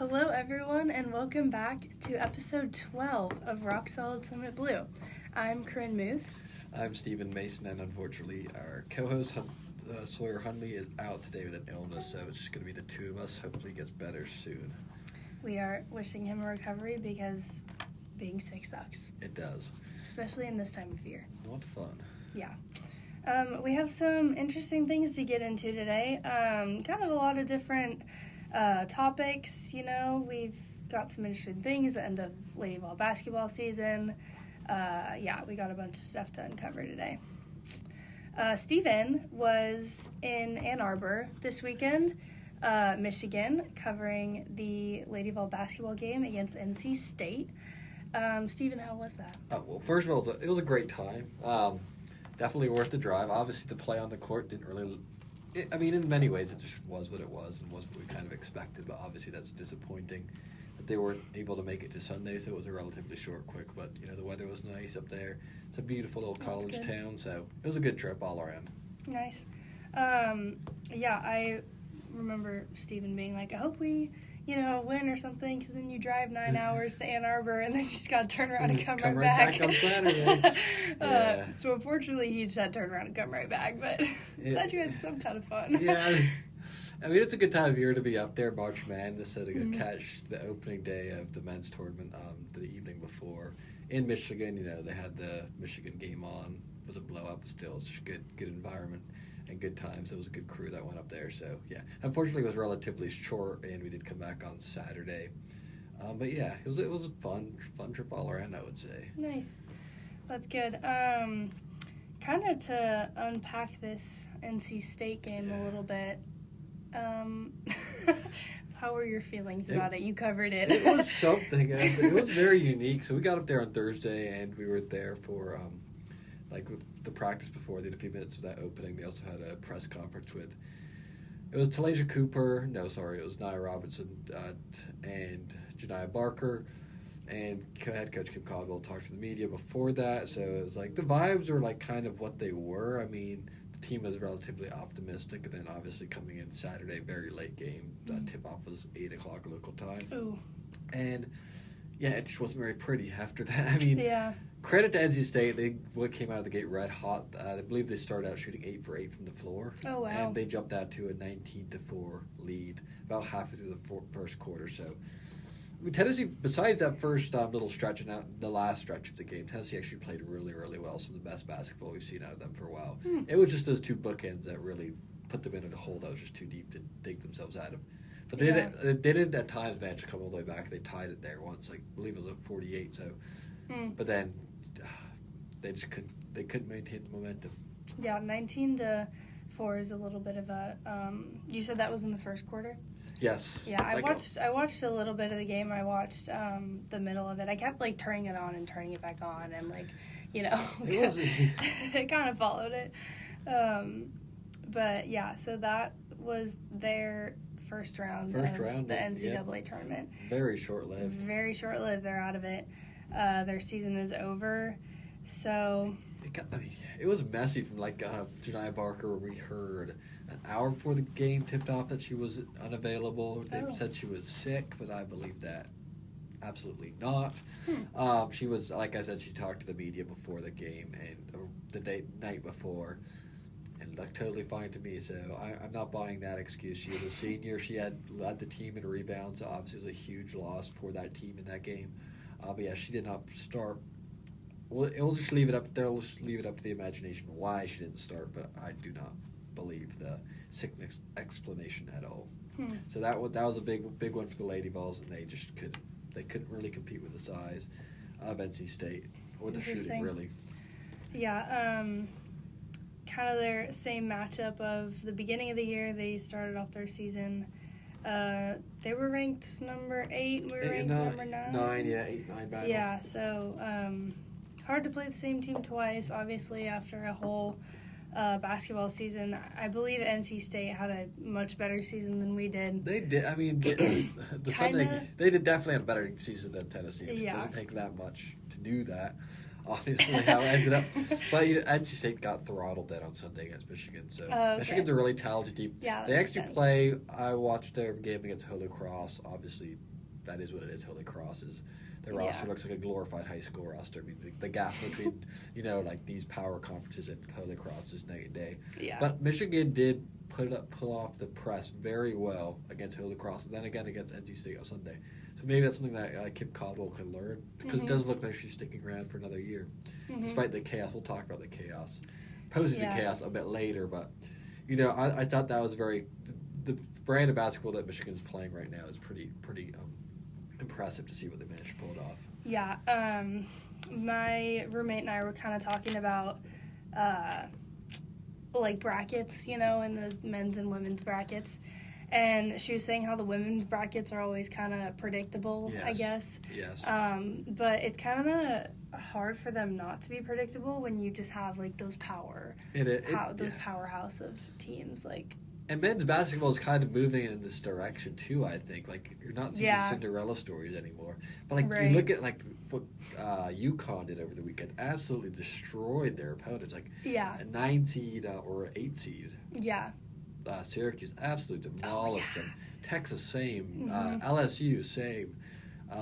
Hello, everyone, and welcome back to episode 12 of Rock Solid Summit Blue. I'm Corinne Muth. I'm Stephen Mason, and unfortunately, our co-host Sawyer Hundley is out today with an illness, so it's just going to be the two of us. Hopefully, he gets better soon. We are wishing him a recovery because being sick sucks. It does, especially in this time of year. Not fun. Yeah. We have some interesting things to get into today. Kind of a lot of different topics. We've got some interesting things. The end of Lady Vol basketball season. We got a bunch of stuff to uncover today. Steven was in Ann Arbor this weekend, Michigan, covering the Lady Vol basketball game against NC State. Steven, how was that? Well, first of all, it was a great time. Definitely worth the drive. Obviously, the play on the court didn't really... in many ways, it just was what it was and was what we kind of expected, but obviously that's disappointing that they weren't able to make it to Sunday, so it was a relatively short, quick, but, the weather was nice up there. It's a beautiful little college town, so it was a good trip all around. Nice. I remember Stephen being like, I hope we... win or something, because then you drive 9 hours to Ann Arbor, and then you just got to turn around and come right back. On Saturday. So unfortunately, he just had to turn around and come right back, but glad you had some kind of fun. Yeah, it's a good time of year to be up there. March Madness, to catch the opening day of the men's tournament the evening before. In Michigan, they had the Michigan game on. It was a blowout, but still, it's just a good environment. And good times. It was a good crew that went up there. So, yeah. Unfortunately, it was relatively short, and we did come back on Saturday. It was a fun trip all around, I would say. Nice. That's good. Kind of to unpack this NC State game a little bit, how were your feelings about it? You covered it. It was something. It was very unique. So we got up there on Thursday, and we were there for... the practice before. They did a few minutes of that opening. They also had a press conference with... It was Talasia Cooper. It was Nia Robinson and Janiah Barker. And head coach Kim Caldwell talked to the media before that. So it was the vibes were kind of what they were. The team was relatively optimistic. And then obviously coming in Saturday, very late game. Tip-off was 8 o'clock local time. Ooh. And... yeah, it just wasn't very pretty after that. Credit to NC State. They came out of the gate red hot. I believe they started out shooting 8 for 8 from the floor. Oh, wow. And they jumped out to a 19-4 lead about halfway through the first quarter. So, Tennessee, besides that first little stretch and the last stretch of the game, Tennessee actually played really, really well. Some of the best basketball we've seen out of them for a while. It was just those two bookends that really put them in a hole that was just too deep to dig themselves out of. But they did at times manage to come all the way back. They tied it there once. I believe it was 48. So, but then they just couldn't maintain the momentum. Yeah, 19-4 is a little bit of a. You said that was in the first quarter. Yes. Yeah, I watched a little bit of the game. I watched the middle of it. I kept turning it on and turning it back on, and it kind of followed it. So that was their first round of the NCAA tournament. Very short-lived. They're out of it. Their season is over. So... It was messy from Janiah Barker. We heard an hour before the game tipped off that she was unavailable. They said she was sick, but I believe that absolutely not. She was, like I said, she talked to the media before the game and the night before. And looked totally fine to me, so I'm not buying that excuse. She was a senior. She had led the team in rebounds, so obviously it was a huge loss for that team in that game. She did not start. Well, they'll just leave it up to the imagination why she didn't start, but I do not believe the sickness explanation at all. So that was a big one for the Lady Vols, and they just couldn't really compete with the size of NC State or the shooting, really. Yeah. Kind of their same matchup of the beginning of the year. They started off their season. They were ranked number 8. We were ranked number 9. 8, 9 battle. Yeah, so hard to play the same team twice, obviously, after a whole basketball season. I believe NC State had a much better season than we did. They did. They did definitely have a better season than Tennessee. It doesn't take that much to do that. Obviously, how it ended up. But NC State got throttled dead on Sunday against Michigan. So Michigan's a really talented team. Yeah, they actually play. I watched their game against Holy Cross. Obviously, that is what it is. Holy Cross is their roster looks like a glorified high school roster. I mean, the gap between like these power conferences and Holy Cross is night and day. Yeah. But Michigan did pull off the press very well against Holy Cross, and then again against NC State on Sunday. So maybe that's something that Kim Caldwell can learn, because it does look like she's sticking around for another year, despite the chaos. We'll talk about the chaos, postseason chaos a bit later, but I thought that was the brand of basketball that Michigan's playing right now is pretty impressive to see what they managed to pull it off. Yeah, my roommate and I were kind of talking about brackets, in the men's and women's brackets. And she was saying how the women's brackets are always kind of predictable, I guess. Yes. But it's kind of hard for them not to be predictable when you just have those powerhouse of teams. And men's basketball is kind of moving in this direction too. I think you're not seeing the Cinderella stories anymore. But you look at what UConn did over the weekend, absolutely destroyed their opponents. A 9 seed or 8 seed. Yeah. Syracuse absolutely demolished them. Texas, same. LSU, same.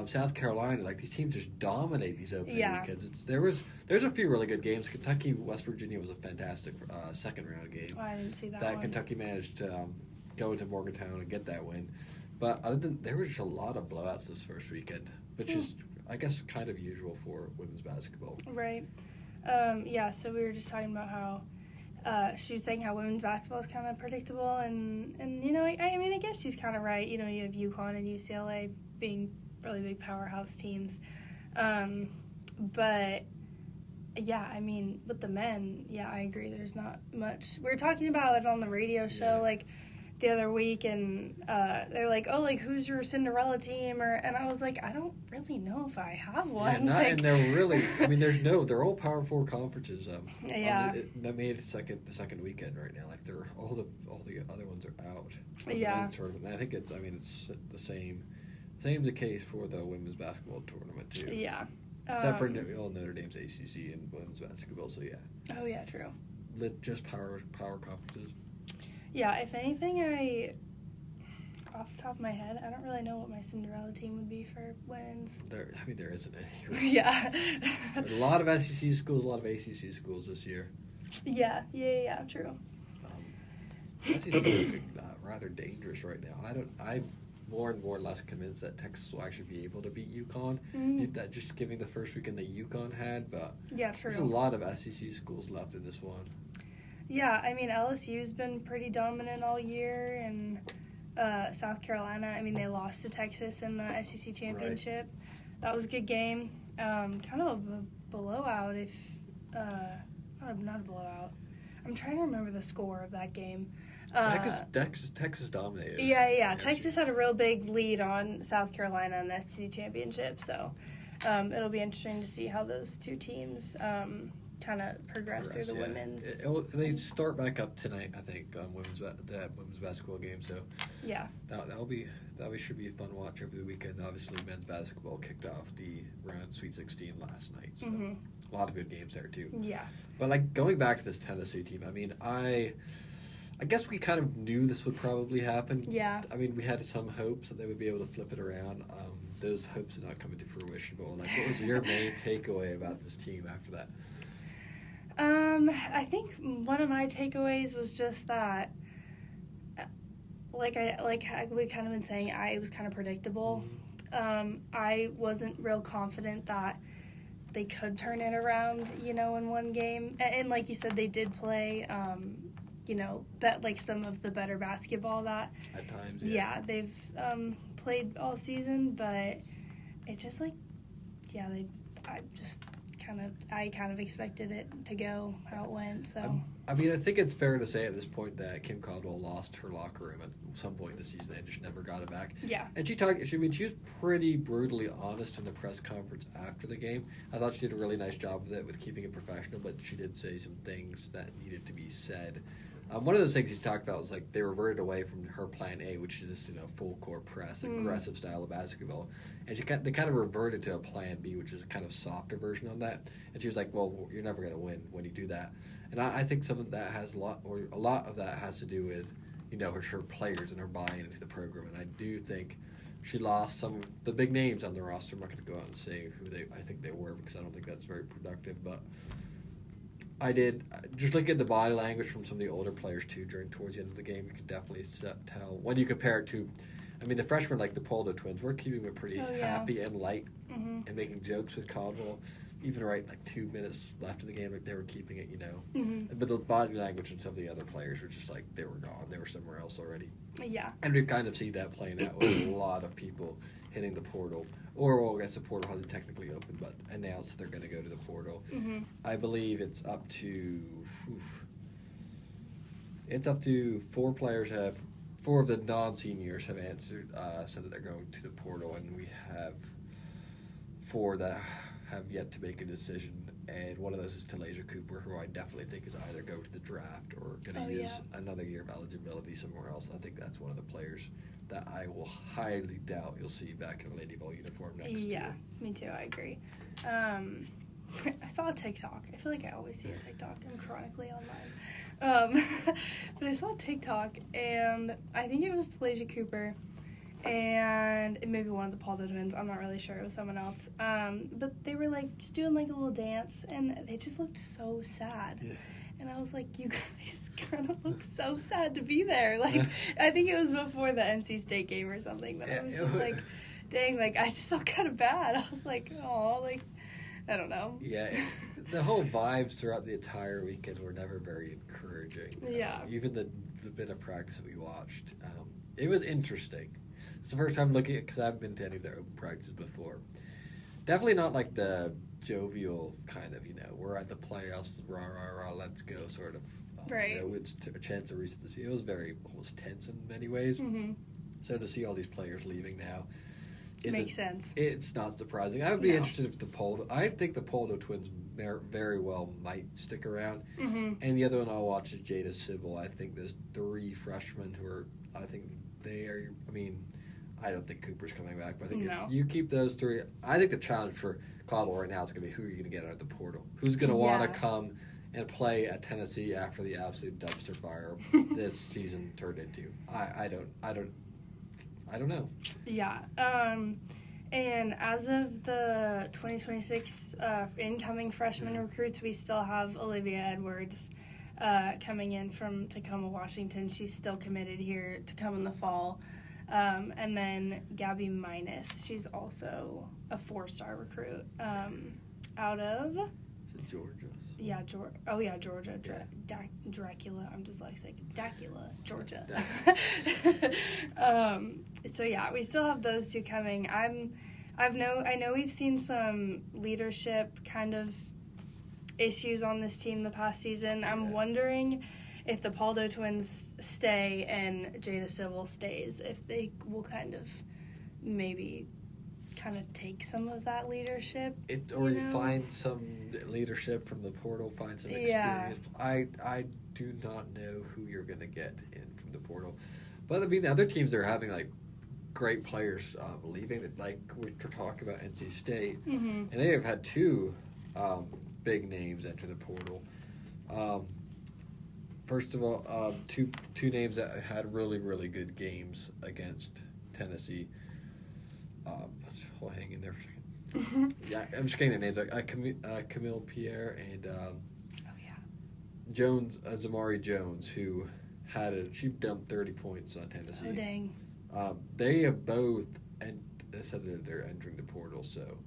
South Carolina, these teams just dominate these opening weekends. There's a few really good games. Kentucky, West Virginia was a fantastic second round game. Oh, I didn't see that one. Kentucky managed to go into Morgantown and get that win. But there were just a lot of blowouts this first weekend, which is, I guess, kind of usual for women's basketball. Right. So we were just talking about how she was saying how women's basketball is kind of predictable, and I guess she's kind of right. You have UConn and UCLA being really big powerhouse teams, but with the men, I agree. There's not much. We were talking about it on the radio show the other week, and they're like, "Oh, who's your Cinderella team?" And I was like, "I don't really know if I have one." And they're really. They're all Power 4 conferences. That made the second weekend right now. They're all the other ones are out. Yeah. Tournament. And I think it's the same. Same the case for the women's basketball tournament too. Yeah. Except for Notre Dame's ACC and women's basketball. So yeah. Oh yeah, true. Just power conferences. Yeah, if anything, off the top of my head, I don't really know what my Cinderella team would be for women's. There isn't any. Yeah. A lot of SEC schools, a lot of ACC schools this year. Yeah, true. SEC is looking rather dangerous right now. I'm more and more less convinced that Texas will actually be able to beat UConn. That just giving the first weekend that UConn had, but yeah, true. There's a lot of SEC schools left in this one. Yeah, LSU's been pretty dominant all year, and South Carolina, they lost to Texas in the SEC championship. Right. That was a good game. Kind of a blowout, not a blowout. I'm trying to remember the score of that game. Texas dominated. Yeah. Texas had a real big lead on South Carolina in the SEC championship, so it'll be interesting to see how those two teams kind of progress through the women's. They start back up tonight, I think, on women's basketball game. So yeah, that should be a fun watch over the weekend. Obviously, men's basketball kicked off the round Sweet 16 last night. So a lot of good games there too. Yeah, but going back to this Tennessee team, I guess we kind of knew this would probably happen. Yeah. We had some hopes that they would be able to flip it around. Those hopes are not coming to fruition. But what was your main takeaway about this team after that? I think one of my takeaways was just that, we kind of been saying, it was kind of predictable. I wasn't real confident that they could turn it around, in one game. And like you said, they did play, some of the better basketball that at times, they've played all season, but it just I kind of expected it to go how it went. So I think it's fair to say at this point that Kim Caldwell lost her locker room at some point in the season and just never got it back. Yeah. And she was pretty brutally honest in the press conference after the game. I thought she did a really nice job with keeping it professional, but she did say some things that needed to be said. One of those things she talked about was they reverted away from her plan A, which is this full court press, aggressive style of basketball, and they kind of reverted to a plan B, which is a kind of softer version of that. And she was like, "Well, you're never going to win when you do that." And I think some of that a lot of that has to do with, her players and her buy-in into the program. And I do think she lost some of the big names on the roster. I'm not going to go out and say who I think they were, because I don't think that's very productive. But I did just look at the body language from some of the older players too towards the end of the game. You can definitely tell when you compare it to. I mean, the freshmen like the Poldo twins, we're keeping it pretty happy and light and making jokes with Caldwell. Even like 2 minutes left in the game, like they were keeping it, But the body language and some of the other players were just like they were gone. They were somewhere else already. Yeah. And we kind of see that playing out with a lot of people hitting the portal. Or, I guess the portal hasn't technically opened, but announced they're going to go to the portal. I believe it's up to 4 players have. 4 of the non-seniors have answered, said that they're going to the portal, and we have 4 that have yet to make a decision. And one of those is Talasia Cooper, who I definitely think is either go to the draft or going to use another year of eligibility somewhere else. I think that's one of the players that I will highly doubt you'll see back in a Lady Vol uniform next year. Yeah, me too. I agree. I saw a TikTok. I feel like I always see a TikTok. I'm chronically online. But I saw a TikTok, and I think it was Talasia Cooper, and it may be one of the Poldo twins. I'm not really sure. It was someone else. But they were just doing a little dance, and they just looked so sad. Yeah. And I was like, you guys kind of look so sad to be there. I think it was before the NC State game or something, but I was just dang, I just felt kind of bad. I was like, oh, I don't know. Yeah, the whole vibes throughout the entire weekend were never very encouraging. Yeah. Even the bit of practice that we watched, it was interesting. It's the first time looking at, because I haven't been to any of their open practices before. Definitely not like the jovial kind of, we're at the playoffs, rah, rah, rah, let's go sort of. Right. With a chance of recency. It was very almost tense in many ways. Mm-hmm. So to see all these players leaving now. Makes sense. It's not surprising. I would be interested if I think the Poldo twins very well might stick around. Mm-hmm. And the other one I'll watch is Jada Sybil. I think there's 3 freshmen who are, I think they are, I don't think Cooper's coming back, but I think if you keep those 3, I think the challenge for Caldwell right now is going to be who are you going to get out of the portal? Who's going to want to come and play at Tennessee after the absolute dumpster fire this season turned into? I don't know. Yeah. And as of the 2026 incoming freshman recruits, we still have Olivia Edwards coming in from Tacoma, Washington. She's still committed here to come in the fall. And then Gabby Minus, she's also a 4-star recruit out of... Is it Georgia? Yeah, Georgia. Dracula. I'm dyslexic. Dracula, Georgia. So yeah, we still have those 2 coming. I know we've seen some leadership kind of issues on this team the past season. I'm wondering if the Poldo twins stay and Jada Sybil stays, if they will kind of maybe take some of that leadership. Find some leadership from the portal, find some experience. Yeah. I do not know who you're going to get in from the portal. But, the other teams are having, great players leaving. Like, we're talking about NC State. Mm-hmm. And they have had 2 big names enter the portal. First of all, two names that had really, really good games against Tennessee. I'll hang in there for a second. Mm-hmm. Yeah, I'm just getting their names. Camille Pierre and Jones, Zamari Jones, who she dumped 30 points on Tennessee. Oh, dang. They have both, and it says that they're entering the portal, so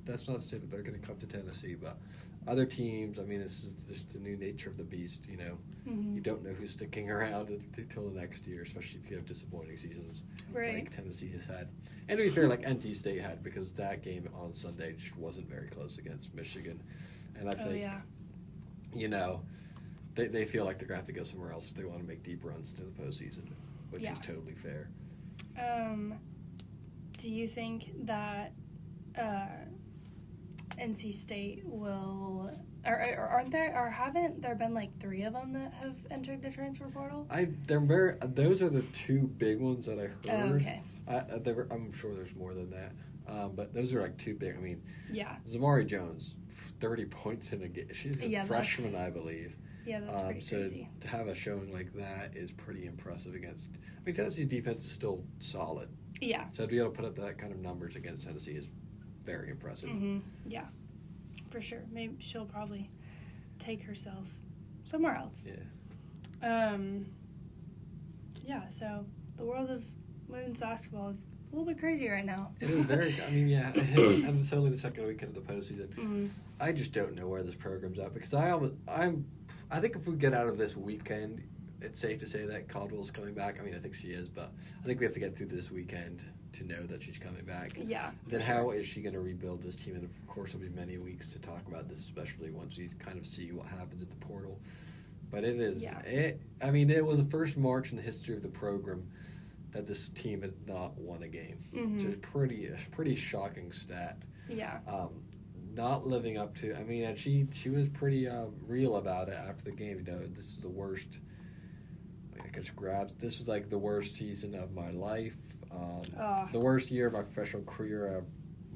that's not to say that they're going to come to Tennessee, but other teams, this is just the new nature of the beast, Mm-hmm. You don't know who's sticking around until the next year, especially if you have disappointing seasons like Tennessee has had. And to be fair, like NC State had, because that game on Sunday just wasn't very close against Michigan. And I think, they feel like they're going to have to go somewhere else if they want to make deep runs to the postseason, which is totally fair. Do you think that NC State will, or haven't there been 3 of them that have entered the transfer portal? Those are the 2 big ones that I heard. Oh, okay. I'm sure there's more than that. But those are 2 big. Yeah. Zamari Jones, 30 points in a game. She's a freshman, I believe. Yeah, that's pretty crazy. To have a showing like that is pretty impressive against... I mean, Tennessee's defense is still solid. Yeah. So to be able to put up that kind of numbers against Tennessee is very impressive. Mm-hmm. Yeah, for sure. Maybe she'll probably take herself somewhere else. Yeah. Yeah, so the world of women's basketball is a little bit crazy right now. It is very... I mean, yeah, and it's only the second weekend of the postseason. Mm-hmm. I just don't know where this program's at because I think if we get out of this weekend, it's safe to say that Caldwell's coming back. I mean, I think she is, but I think we have to get through this weekend to know that she's coming back. Yeah. Then how is she going to rebuild this team? And of course, there'll be many weeks to talk about this, especially once we kind of see what happens at the portal. But it is. Yeah. It was the first March in the history of the program that this team has not won a game. Mm-hmm. Which is a pretty shocking stat. Yeah. Not living up to. I mean, and she was pretty real about it after the game. You know, this is the worst. I just grabbed. This was like the worst season of my life. The worst year of my professional career.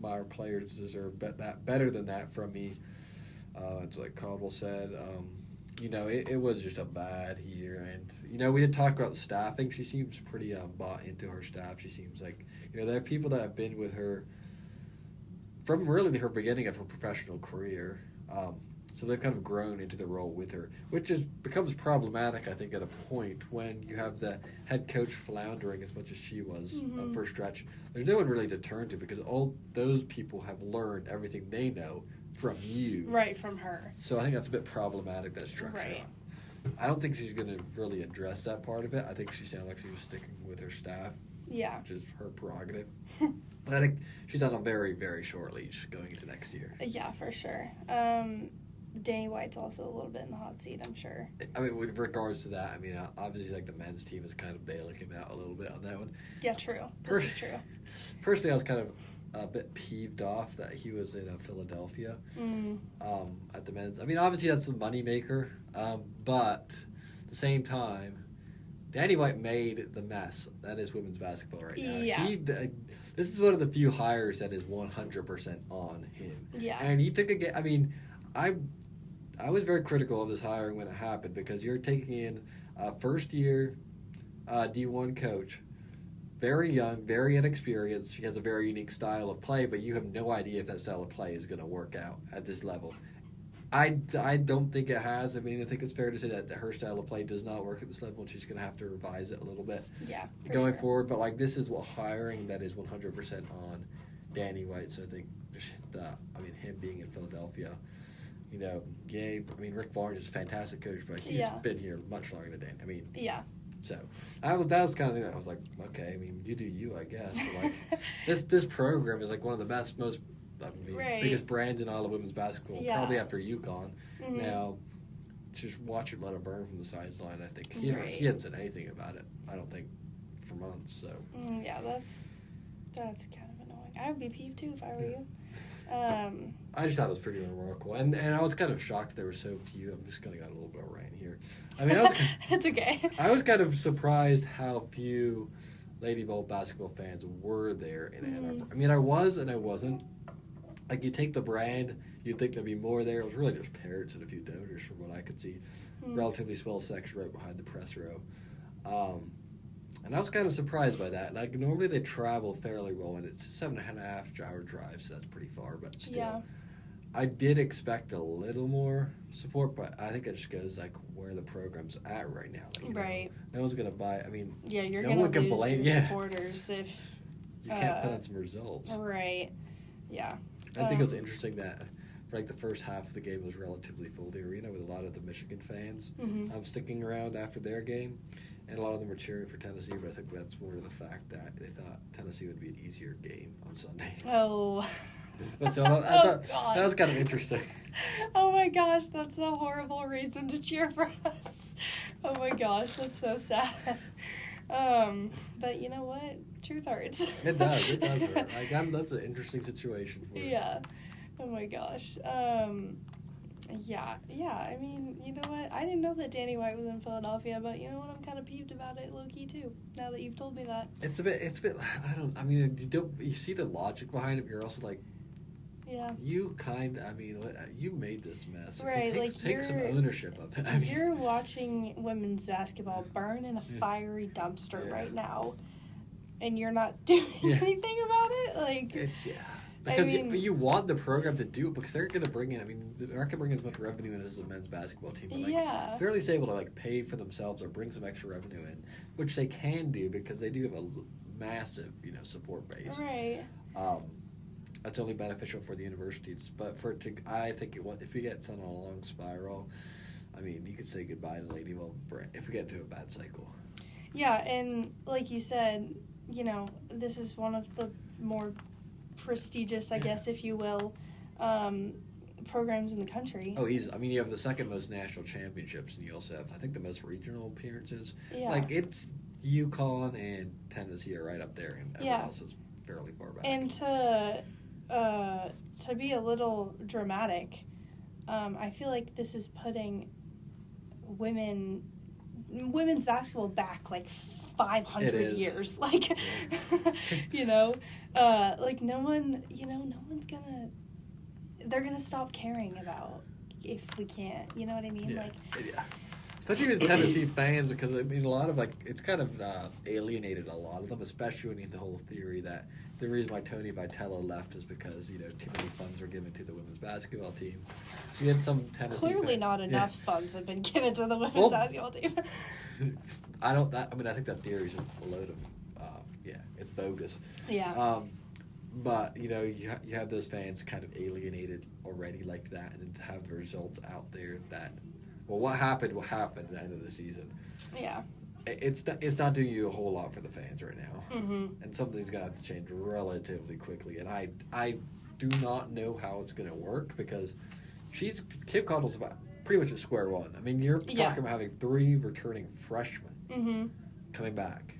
My players deserve better than that from me. It's like Caldwell said. You know, it was just a bad year, and you know, we did talk about staffing. She seems pretty bought into her staff. She seems like, you know, there are people that have been with her from really her beginning of her professional career. So they've kind of grown into the role with her, which becomes problematic, I think, at a point when you have the head coach floundering as much as she was for a stretch. There's no one really to turn to because all those people have learned everything they know from you. Right, from her. So I think that's a bit problematic, that structure. Right. I don't think she's going to really address that part of it. I think she sounded like she was sticking with her staff. Yeah. Which is her prerogative. But I think she's on a very, very short leash going into next year. Yeah, for sure. Danny White's also a little bit in the hot seat, I'm sure. I mean, with regards to that, I mean, obviously, like, the men's team is kind of bailing him out a little bit on that one. Yeah, true. This is true. Personally, I was kind of a bit peeved off that he was in Philadelphia at the men's. I mean, obviously, that's a moneymaker, but at the same time, Danny White made the mess that is women's basketball right now. Yeah. This is one of the few hires that is 100% on him. Yeah. And he took a game. I mean, I was very critical of this hiring when it happened because you're taking in a first-year D1 coach, very young, very inexperienced. She has a very unique style of play, but you have no idea if that style of play is going to work out at this level. I don't think it has. I mean, I think it's fair to say that her style of play does not work at this level, and she's going to have to revise it a little bit going forward. But, like, this is what hiring that is 100% on Danny White. So I think, him being in Philadelphia, you know, Rick Barnes is a fantastic coach, but he's been here much longer than Danny. I mean, so that was kind of the thing that I was like, okay, I mean, you do you, I guess. But, like, this program is like one of the best, most biggest brands in all of women's basketball, probably after UConn. Mm-hmm. Now, just watch it let it burn from the sideline. I think he hadn't said anything about it, I don't think, for months. So that's kind of annoying. I would be peeved too if I were you. I just thought it was pretty remarkable, and I was kind of shocked there were so few. I'm just going to go on a little bit of a rant here. I mean, it's okay. I was kind of surprised how few Lady Bowl basketball fans were there in Ann Arbor. I mean, I was and I wasn't. Like, you take the brand, you'd think there'd be more there. It was really just parents and a few donors from what I could see. Relatively swell section right behind the press row. And I was kind of surprised by that. Like, normally they travel fairly well, and it's a 7.5-hour drive, so that's pretty far, but still. Yeah. I did expect a little more support, but I think it just goes, like, where the program's at right now. Like, right. No one's going to buy, I mean, you're going to lose your supporters if... You can't put on some results. Right. Yeah. I think it was interesting that for, like, the first half of the game was relatively full. The arena with a lot of the Michigan fans sticking around after their game. And a lot of them were cheering for Tennessee, but I think that's more to the fact that they thought Tennessee would be an easier game on Sunday. Oh. But so I thought that was kind of interesting. Oh my gosh, that's a horrible reason to cheer for us. Oh my gosh, that's so sad. But you know what? Truth hurts. It does hurt. Like, that's an interesting situation for you. Yeah. Oh my gosh. Yeah. I mean, you know what? I didn't know that Danny White was in Philadelphia, but you know what? I'm kind of peeved about it, low key too. Now that you've told me that. It's a bit. You see the logic behind it. But you're also like, Yeah. You you made this mess. Right, Take some ownership of it. You're watching women's basketball burn in a fiery dumpster right now, and you're not doing anything about it. Like, it's because you want the program to do it because they're going to bring in. I mean, they're not going to bring as much revenue in as the men's basketball team. But if they're at least able to pay for themselves or bring some extra revenue in, which they can do because they do have a massive support base. Right. That's only beneficial for the universities, but I think if we get sent on a long spiral, I mean, you could say goodbye to Lady Brand if we get into a bad cycle. Yeah, and like you said, this is one of the more prestigious, I guess, if you will, programs in the country. Oh, easy. I mean, you have the second most national championships, and you also have, I think, the most regional appearances. Yeah. Like, it's UConn and Tennessee are right up there, and everyone else is fairly far back. And to be a little dramatic, I feel like this is putting women's basketball back 500 years. Like, no one's gonna. They're gonna stop caring about if we can't. You know what I mean? Yeah. Especially with Tennessee fans, because I mean, a lot of it's kind of alienated a lot of them, especially when you have the whole theory that the reason why Tony Vitello left is because too many funds were given to the women's basketball team. So you had some Tennessee clearly fans, not enough funds have been given to the women's basketball team. I think that theory is a load of it's bogus. Yeah. But you have those fans kind of alienated already like that, and then to have the results out there that. Well, what happened will happen at the end of the season. Yeah. It's not doing you a whole lot for the fans right now. Mm-hmm. And something's going to have to change relatively quickly. And I do not know how it's going to work because Kim Caldwell's about pretty much at square one. I mean, you're talking about having 3 returning freshmen coming back.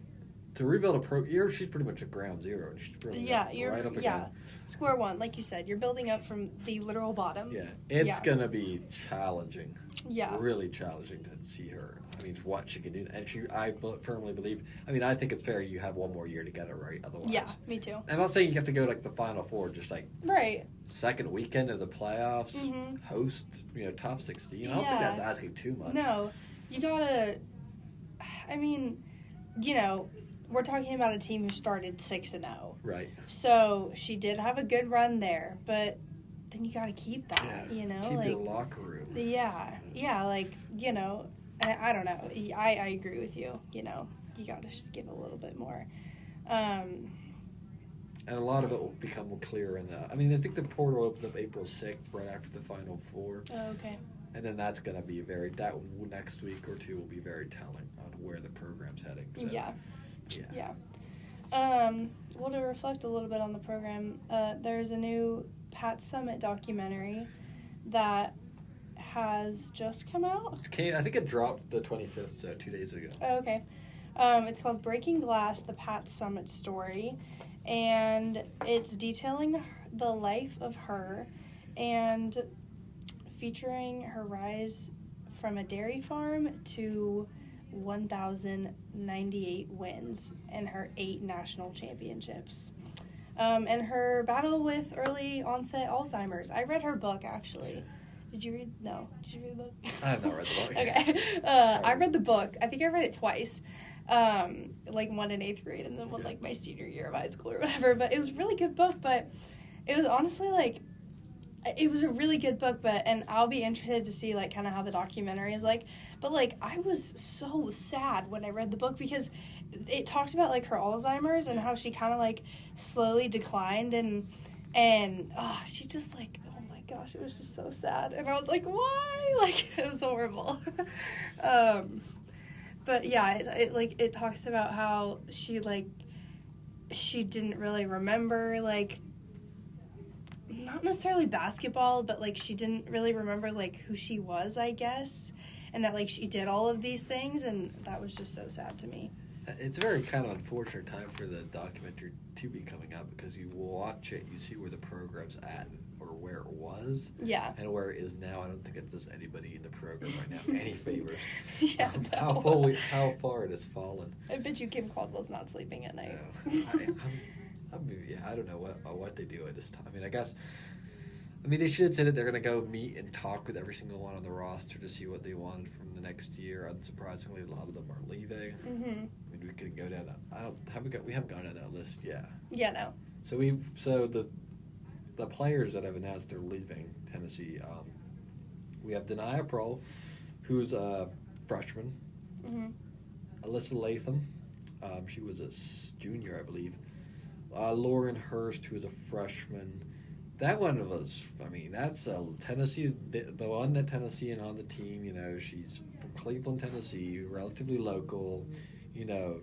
To rebuild she's pretty much at ground zero. And she's right up again. Yeah, square one. Like you said, you're building up from the literal bottom. Yeah, it's going to be challenging. Yeah. Really challenging to see her. I mean, what she can do. And I firmly believe, I think it's fair you have one more year to get it right, otherwise. Yeah, me too. I'm not saying you have to go the Final Four, just right. Second weekend of the playoffs, host, top 16. I don't think that's asking too much. No, you gotta, we're talking about a team who started 6-0. Right. So she did have a good run there, but then you gotta keep that, Keep your locker room. Yeah, I don't know. I agree with you. You gotta just give a little bit more. And a lot of it will become clearer I think the portal opened up April 6th, right after the Final Four. Oh, okay. And then that's going to be next week or two will be very telling on where the program's heading. So, Yeah. Well, to reflect a little bit on the program, there's a new Pat Summitt documentary that has just come out. I think it dropped the 25th, so 2 days ago. Oh, okay. It's called Breaking Glass, the Pat Summitt Story, and it's detailing the life of her and featuring her rise from a dairy farm to 1,098 wins and her 8 national championships. And her battle with early onset Alzheimer's. I read her book, actually. Did you read the book? I have not read the book. Okay. I read the book. I think I read it twice. One in 8th grade and then one my senior year of high school or whatever. But it was a really good book, but it was honestly it was a really good book, and I'll be interested to see kind of how the documentary is like. But I was so sad when I read the book because it talked about her Alzheimer's and how she kind of slowly declined and she just oh my gosh, it was just so sad. And I was like, why? It was horrible. But yeah, it talks about how she didn't really remember not necessarily basketball, but she didn't really remember who she was, I guess, and that she did all of these things, and that was just so sad to me. It's a very kind of unfortunate time for the documentary to be coming out because you watch it, you see where the program's at or where it was, and where it is now. I don't think it does anybody in the program right now any favors. How far it has fallen. I bet you Kim Caldwell's not sleeping at night. I don't know what they do at this time. I guess I mean, they should say that they're going to go meet and talk with every single one on the roster to see what they wanted from the next year. Unsurprisingly, a lot of them are leaving. Mm-hmm. I mean, we could go down that. We haven't gone down that list yet. Yeah, no. So the players that have announced they're leaving Tennessee. We have Denia Pearl, who's a freshman. Mm-hmm. Alyssa Latham, she was a junior, I believe. Lauren Hurst, who is a freshman. That one was, I mean, that's a Tennessee, the one that Tennessee and on the team, you know, she's from Cleveland, Tennessee, relatively local, you know,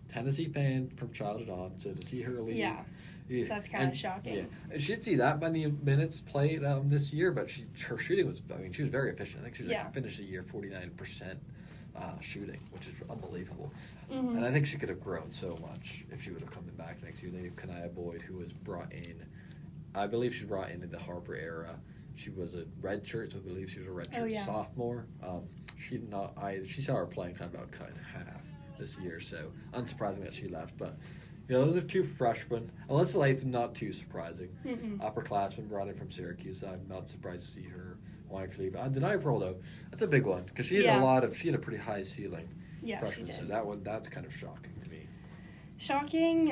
Tennessee fan from childhood on, so to see her leave. Yeah, that's kind of shocking. Yeah, and she didn't see that many minutes played this year, but her shooting was, I mean, she was very efficient. I think she finished the year 49% shooting, which is unbelievable. Mm-hmm. And I think she could have grown so much if she would have come back next year. They have Kania Boyd, who was brought in. I believe she was brought in the Harper era. She was a redshirt, so I believe she was a redshirt sophomore. She saw her playing time about cut in half this year, so unsurprising that she left. But you know, those are two freshmen. Alyssa Latham, not too surprising. Upperclassman brought in from Syracuse. I'm not surprised to see her wanting to leave. Denia Pearl, though, that's a big one because she had she had a pretty high ceiling. Yeah, freshman, she did. So that's kind of shocking to me. Shocking.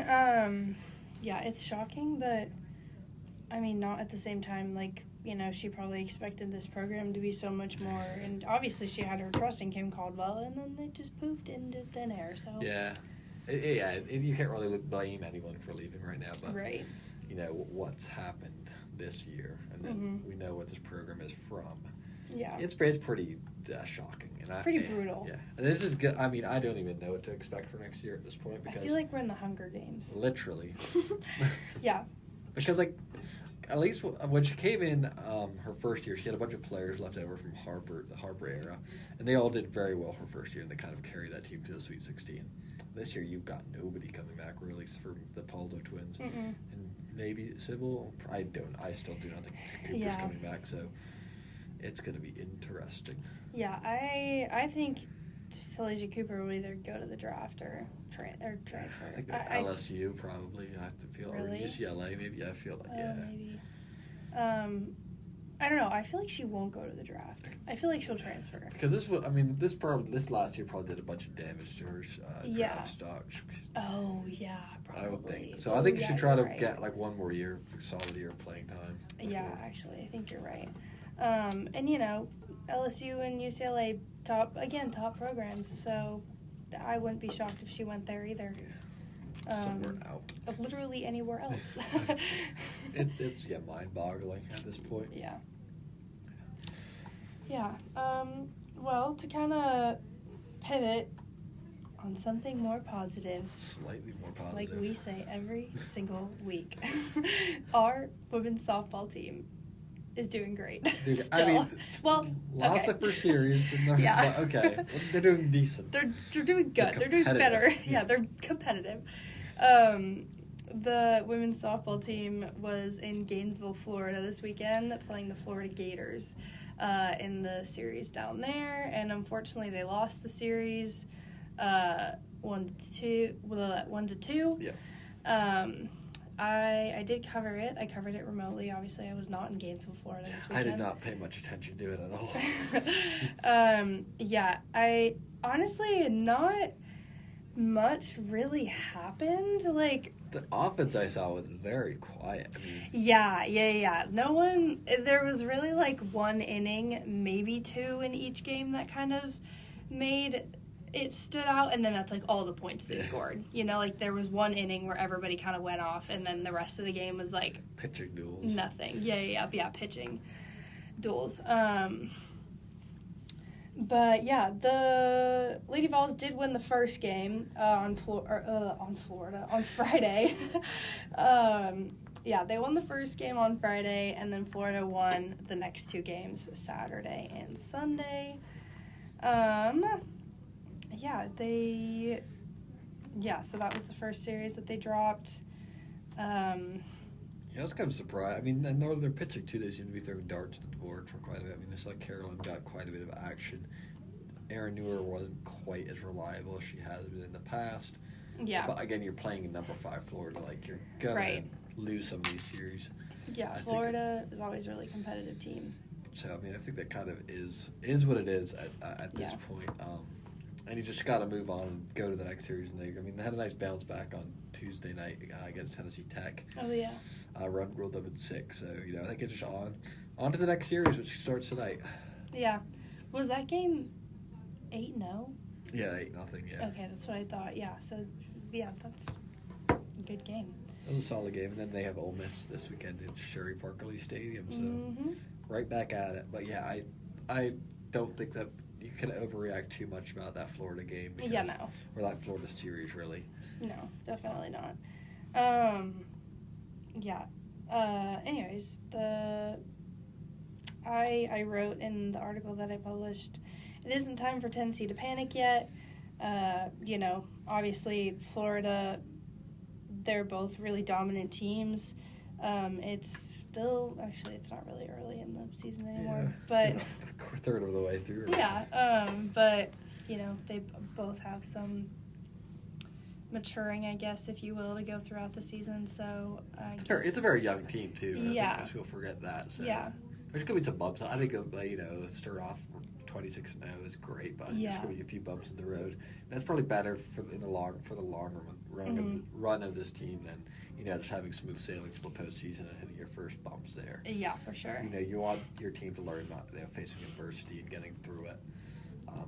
Yeah, it's shocking, but I mean, not at the same time. Like, you know, she probably expected this program to be so much more, and obviously she had her trust in Kim Caldwell, and then it just poofed into thin air. So yeah, you can't really blame anyone for leaving right now, but right. You know what's happened this year, and then we know what this program is from. Yeah, it's pretty shocking. And it's pretty brutal. Yeah, and this is good. I mean, I don't even know what to expect for next year at this point because I feel like we're in the Hunger Games. Literally. Yeah. Because like. At least when she came in her first year, she had a bunch of players left over from the Harper era, and they all did very well her first year, and they kind of carried that team to the Sweet 16. This year, you've got nobody coming back really, except for the Paldo twins and maybe Sybil. I still do not think Cooper's coming back, so it's going to be interesting. Yeah, I think Salasia Cooper will either go to the draft or transfer. I think LSU probably. I have to feel really? Or UCLA maybe. I feel like maybe. I don't know. I feel like she won't go to the draft. I feel like she'll transfer. Because this last year probably did a bunch of damage to her draft stock. Oh yeah, probably. I would think so. I think you should try to get like one more year, solid year of playing time. Before. Yeah, actually, I think you're right. And you know, LSU and UCLA top programs, so I wouldn't be shocked if she went there either. Somewhere out. Literally anywhere else. it's mind-boggling at this point. Yeah. Yeah. Well, to kind of pivot on something more positive. Slightly more positive. Like we say every single week. Our women's softball team is doing great. Dude, still. I mean, lost okay. the first series. Yeah. Okay. They're doing decent. They're doing good. They're doing better. Yeah, they're competitive. The women's softball team was in Gainesville, Florida this weekend playing the Florida Gators in the series down there, and unfortunately they lost the series 1-2. Yeah. I did cover it. I covered it remotely. Obviously, I was not in Gainesville, Florida this weekend. I did not pay much attention to it at all. Yeah, I honestly not much really happened. Like the offense I saw was very quiet. I mean, yeah. No one. There was really like one inning, maybe two in each game that kind of made it stood out, and then that's like all the points they scored. You know, like there was one inning where everybody kind of went off, and then the rest of the game was like pitching duels. Nothing. Yeah, pitching duels. But yeah, the Lady Vols did win the first game on Friday. Yeah, they won the first game on Friday, and then Florida won the next two games, Saturday and Sunday. So that was the first series that they dropped. Yeah, I was kind of surprised. I mean, and they're pitching too. They seem to be throwing darts at the board for quite a bit. I mean, it's like Carolyn got quite a bit of action. Erin Newer wasn't quite as reliable as she has been in the past. Yeah. But again, you're playing in number 5 Florida. Like, you're going to lose some of these series. Yeah, Florida is always a really competitive team. So, I mean, I think that kind of is what it is at this point. And you just got to move on and go to the next series. And I mean, they had a nice bounce back on Tuesday night against Tennessee Tech. Oh, yeah. Run ruled them at 6. So, I think it's just on to the next series, which starts tonight. Yeah. Was that game 8-0? Yeah, 8-0, yeah. Okay, that's what I thought. Yeah, so, yeah, that's a good game. It was a solid game. And then they have Ole Miss this weekend at Sherry Parkley Stadium. So, right back at it. But, yeah, I don't think that you can overreact too much about that Florida game. Yeah, no. Or that Florida series, really. No, definitely not. Yeah. Anyways, I wrote in the article that I published, it isn't time for Tennessee to panic yet. Obviously Florida, they're both really dominant teams. It's still, actually, it's not really early in the season anymore, but a third of the way through. Yeah, but they both have some maturing, I guess, if you will, to go throughout the season. So it's a very young team too. Yeah, I think people forget that. So. Yeah, there's gonna be some bumps. I think start off 26-0 is great, but there's gonna be a few bumps in the road. And that's probably better for the long run of this team than just having smooth sailing till the postseason and hitting your first bumps there. Yeah, for sure. You want your team to learn about facing adversity and getting through it.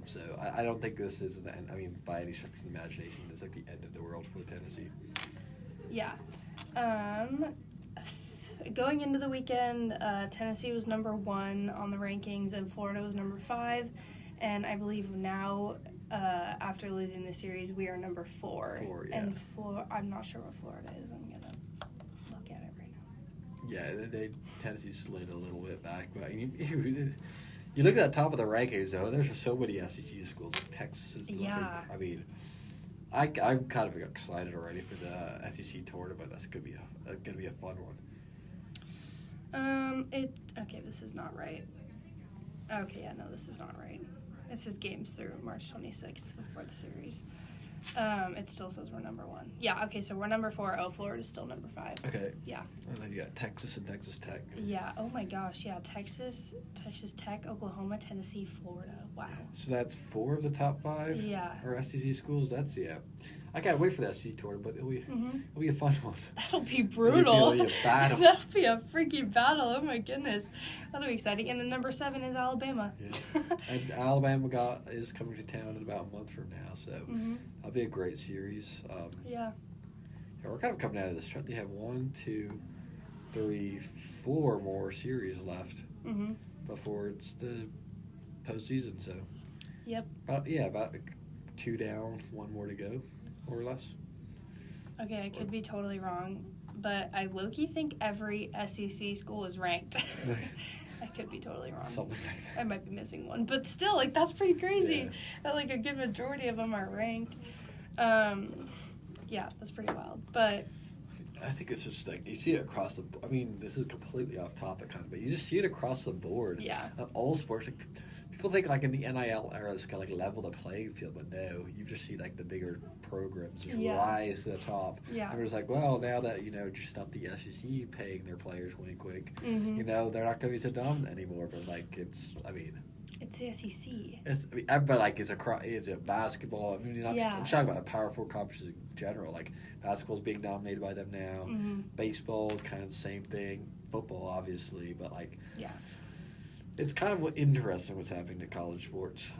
So I don't think this is the end. I mean, by any stretch of the imagination, it's like the end of the world for Tennessee. Yeah. Going into the weekend, Tennessee was number 1 on the rankings, and Florida was number 5. And I believe now, after losing the series, we are number 4. And I'm not sure what Florida is. I'm gonna look at it right now. Yeah, Tennessee slid a little bit back, but you look at the top of the rankings, though. There's just so many SEC schools. Texas is. Yeah. I mean, I'm kind of excited already for the SEC tournament. That's gonna be a fun one. Okay, this is not right. Okay, yeah, no, this is not right. It says games through March 26th before the series. It still says we're number 1. Yeah, okay, so we're number 4. Oh, Florida's still number 5. Okay. Yeah. And then you got Texas and Texas Tech. Yeah, oh my gosh, yeah, Texas Tech, Oklahoma, Tennessee, Florida. Wow. So that's 4 of the top 5? Yeah. Or SEC schools? That's, I can't wait for the SEC tournament, but it'll be a fun one. That'll be brutal. It'll be a battle. That'll be a freaking battle. Oh my goodness. That'll be exciting. And then number 7 is Alabama. Yeah. And Alabama is coming to town in about a month from now, so that'll be a great series. Yeah, we're kind of coming out of this stretch. They have 1, 2, 3, 4 more series left before it's the postseason. So. Yep. About 2 down, 1 more to go, more or less. Okay, I could be totally wrong, but I low-key think every SEC school is ranked. I could be totally wrong. Something like that. I might be missing one, but still, that's pretty crazy. That a good majority of them are ranked. Yeah, that's pretty wild. But I think it's just you see it across the. I mean, this is completely off topic, kind of, but you just see it across the board. Yeah. All sports. People think in the NIL era it's kind of level the playing field, but no, you just see the bigger programs just rise to the top. Yeah. And it's well, now that just not the SEC paying their players wink, they're not going to be so dominant anymore. But it's the SEC. Is it basketball? I mean, I'm talking about the Power 4 conferences in general. Basketball's being dominated by them now. Baseball is kind of the same thing. Football, obviously, but it's kind of interesting what's happening to college sports.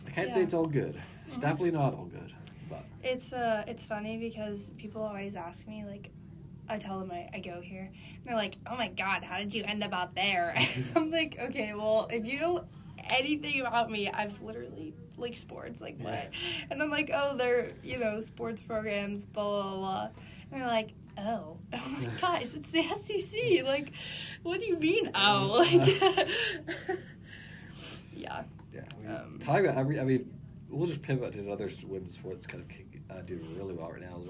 I can't say it's all good. It's definitely not all good. But it's funny because people always ask me, I tell them I go here, and they're like, oh my god, how did you end up out there? I'm like, okay, well, if you know anything about me, I've literally, sports, what? And I'm like, oh, they're, sports programs, blah, blah, blah. And they're like, oh my gosh, it's the SEC. What do you mean, oh? Yeah. Yeah. We'll just pivot to another women's sport that's kind of doing really well right now is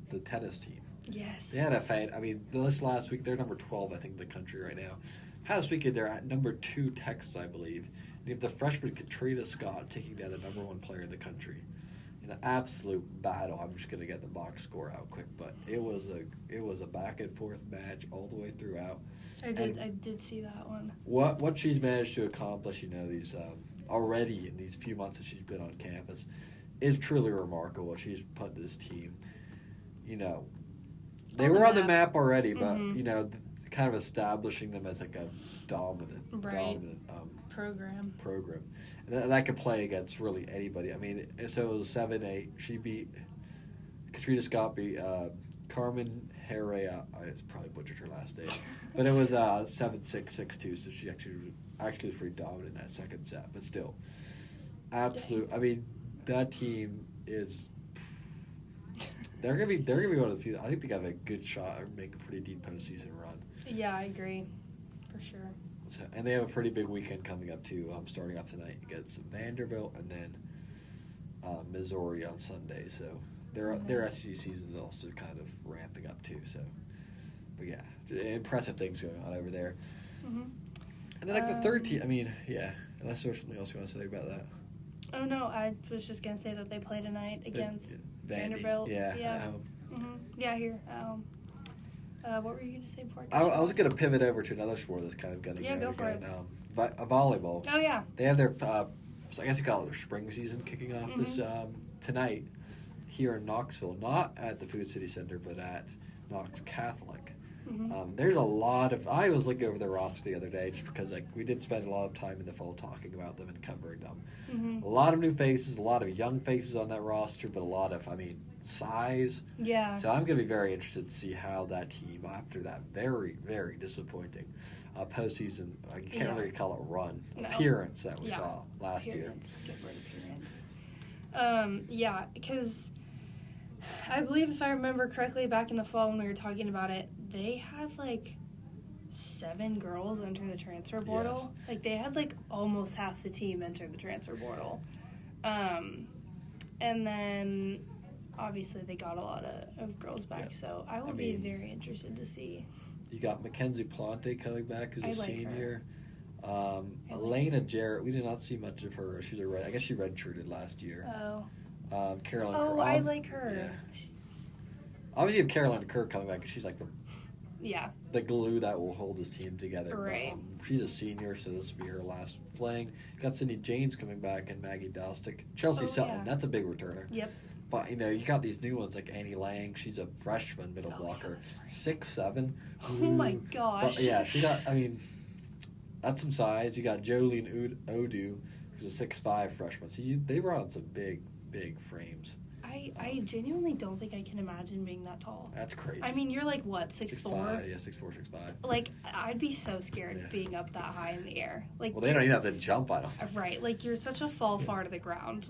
the tennis team. Yes. They had a fan. This last week, they're number 12, I think, in the country right now. Past weekend, they're at number 2 Texas, I believe. And you have the freshman Katrina Scott taking down the number 1 player in the country. an absolute battle. I'm just gonna get the box score out quick, but it was a back and forth match all the way throughout. I did see that one. What she's managed to accomplish, these already in these few months that she's been on campus, is truly remarkable. She's put this team, they were on the map already, but kind of establishing them as like a dominant program, and that could play against really anybody. I mean, so it was 7-8. She beat Katrina Scott beat Carmen Herrera. I probably butchered her last name, but it was 7-6, 6-2. So she actually was pretty dominant in that second set. But still, absolute. I mean, that team is. They're gonna be one of the few. I think they got a good shot at making a pretty deep postseason run. Yeah, I agree, for sure. So, and they have a pretty big weekend coming up too. Starting off tonight against Vanderbilt, and then Missouri on Sunday. So their SEC season is also kind of ramping up too. So, but yeah, impressive things going on over there. Mm-hmm. And then like the third team. I mean, yeah. Unless there's something else you want to say about that. Oh no, I was just gonna say that they play tonight against Vanderbilt. Yeah. At home. Mm-hmm. Yeah, here at home. What were you going to say before? I was going to pivot over to another sport that's kind of going to go for it. Volleyball. Oh, yeah. They have their, so I guess you call it their spring season kicking off this tonight here in Knoxville. Not at the Food City Center, but at Knox Catholic. Mm-hmm. There's a lot of... I was looking over their roster the other day just because we did spend a lot of time in the fall talking about them and covering them. Mm-hmm. A lot of new faces, a lot of young faces on that roster, but a lot of, size. Yeah. So I'm going to be very interested to see how that team, after that very, very disappointing postseason, you can't really call it appearance that we saw last year. It's a good word, appearance. Yeah, because I believe if I remember correctly, back in the fall when we were talking about it, they had 7 girls enter the transfer portal. Yes. They had almost half the team enter the transfer portal. And then obviously they got a lot of girls back, so I will be very interested to see. You got Mackenzie Plante coming back as a senior. Elena Jarrett, we did not see much of her. She's I guess she redshirted last year. Oh. Caroline Kerr. Oh, I like her. Yeah. Obviously, you have Caroline Kerr coming back, because she's the glue that will hold this team together. Right. But, she's a senior, so this will be her last fling. Got Cindy Janes coming back and Maggie Dostick. Chelsea Sutton, that's a big returner. Yep. But, you got these new ones like Annie Lang. She's a freshman middle blocker. Yeah, 6'7". Oh, my gosh. But, yeah, she got, that's some size. You got Jolene Odu, who's a 6'5" freshman. So they brought on some big, big frames. I genuinely don't think I can imagine being that tall. That's crazy. You're what, 6'4"? 6'5", yeah, 6'4", 6'5". I'd be so scared being up that high in the air. Well, they don't even have to jump, I don't think. Right, you're such a fall far to the ground.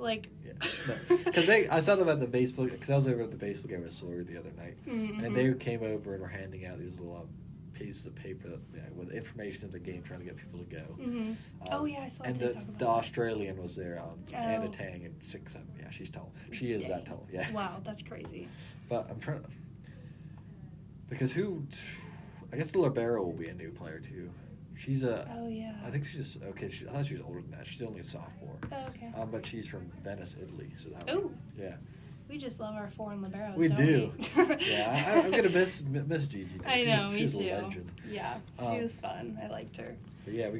Because I saw them at the baseball, because I was over at the baseball game with Sawyer the other night, and they came over and were handing out these little pieces of paper with information of the game, trying to get people to go. Mm-hmm. I saw. And the Australian was there, Anna Tang, and 6'7". Yeah, she's tall. She is that tall. Yeah. Wow, that's crazy. But I'm trying to, because I guess the libero will be a new player too. She's a. Oh yeah. I think she's okay. I thought she was older than that. She's only a sophomore. Oh okay. But she's from Venice, Italy. So that. Oh. Yeah. We just love our foreign liberos. We don't do. We? Yeah, I'm gonna miss Gigi. Too. I know, me she's too. A legend. Yeah, she was fun. I liked her. But yeah,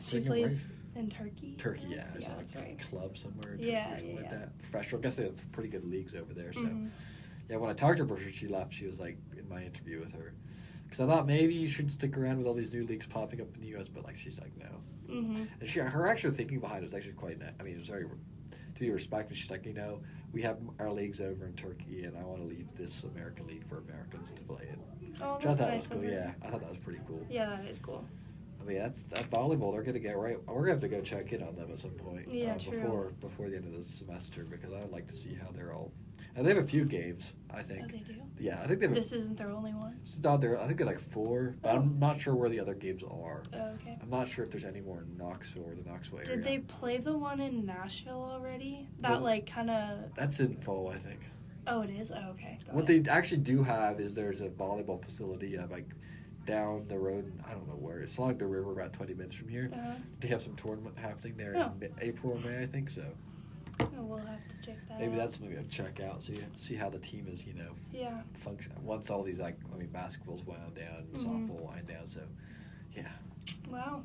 she plays in Turkey. Turkey, yeah. Yeah, that's right. Club somewhere. Yeah, or something like yeah. that. Professional. I guess they have pretty good leagues over there. So, yeah, when I talked to her before she left, she was in my interview with her, because I thought maybe you should stick around with all these new leagues popping up in the U.S., but she's like, no. Mm-hmm. And her actual thinking behind it was actually quite. It was very to be respected. She's like, we have our leagues over in Turkey, and I want to leave this American league for Americans to play it. Oh, Which that's I thought nice was cool. Yeah, I thought that was pretty cool. Yeah, that is cool. That's that volleyball. They're going to get right. We're going to have to go check in on them at some point. Yeah, true. Before the end of the semester, because I would like to see how they're all. And they have a few games, I think. Oh, they do? Yeah, I think they have. This isn't their only one? It's not there. I think they're 4, but I'm not sure where the other games are. Oh, okay. I'm not sure if there's any more in Knoxville or the Knoxville area. Did they play the one in Nashville already? That, kind of... That's in fall, I think. Oh, it is? Oh, okay. What they actually do have is there's a volleyball facility, down the road, I don't know where. It's along the river, about 20 minutes from here. They have some tournament happening there in April or May, I think so. Oh, we'll have to check that out. Maybe that's something to check out. See how the team is, function once all these basketball's wound down, softball wind down. So, yeah. Wow.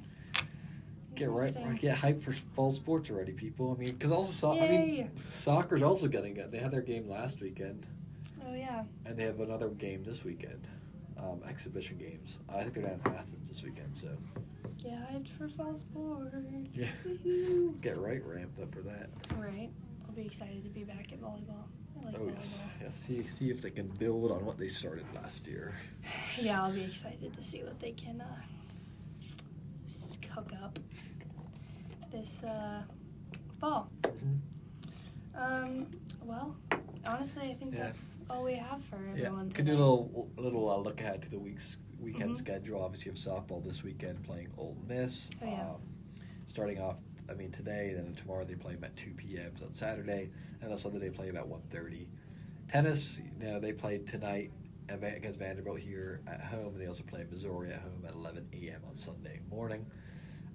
Get hyped for fall sports already, people. I mean, because also soccer's also getting good. They had their game last weekend. Oh yeah. And they have another game this weekend. Exhibition games. I think they're down in Athens this weekend. So. Get hyped for fall sports. Yeah. Woo-hoo. Get ramped up for that. Right. I'll be excited to be back at volleyball. I like volleyball. Yes. Yeah, see if they can build on what they started last year. Yeah, I'll be excited to see what they can cook up this fall. Mm-hmm. Well, honestly, I think that's all we have for everyone today. Could do a little look ahead to the weekend schedule. Obviously, you have softball this weekend playing Ole Miss. Oh, yeah. Starting off, today, then tomorrow they play them at 2 p.m. on Saturday, and on Sunday they play about 1:30. Tennis, they played tonight against Vanderbilt here at home, and they also play Missouri at home at 11 a.m. on Sunday morning.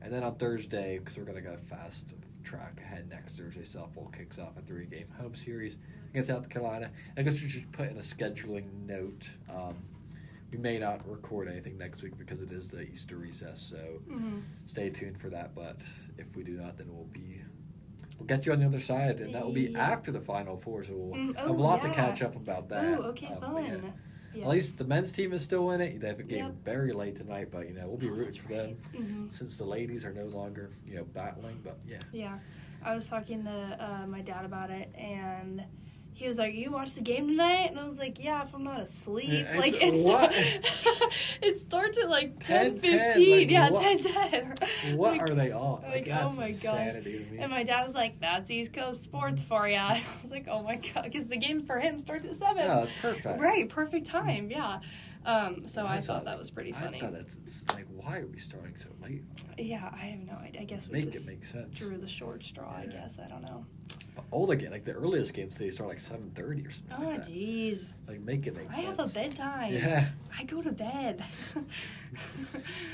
And then on Thursday, because we're going to go fast track ahead next Thursday, softball kicks off a 3-game home series against South Carolina. And I guess we should put in a scheduling note. We may not record anything next week because it is the Easter recess, so stay tuned for that. But if we do not, then we'll get you on the other side, and that will be after the Final Four, so we'll have a lot to catch up about that. Oh, okay, fun. Yes. At least the men's team is still in it. They have a game very late tonight, but we'll be rooting for them since the ladies are no longer battling. But yeah, I was talking to my dad about it, and he was like, "You watched the game tonight?" And I was like, "Yeah, if I'm not asleep." It starts at 10:15. Yeah, 10:10. What are they on? Oh my gosh! And my dad was like, "That's East Coast sports for ya." I was like, "Oh my god," because the game for him starts at 7. Yeah, that's perfect. Right, perfect time. Yeah. So I thought that was pretty funny. I thought it's why are we starting so late? Yeah, I have no idea. I guess we just drew the short straw. I guess I don't know. But old again, the earliest games today start 7:30 or something. Oh jeez. Make it make sense. I have a bedtime. Yeah. I go to bed.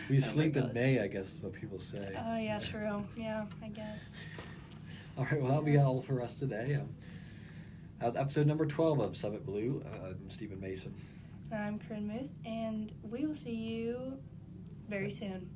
We sleep in May, I guess is what people say. Oh yeah, true. Yeah, I guess. All right, well that'll be all for us today. That was episode number 12 of Summit Blue. I'm Stephen Mason. I'm Corinne Muth, and we will see you very soon.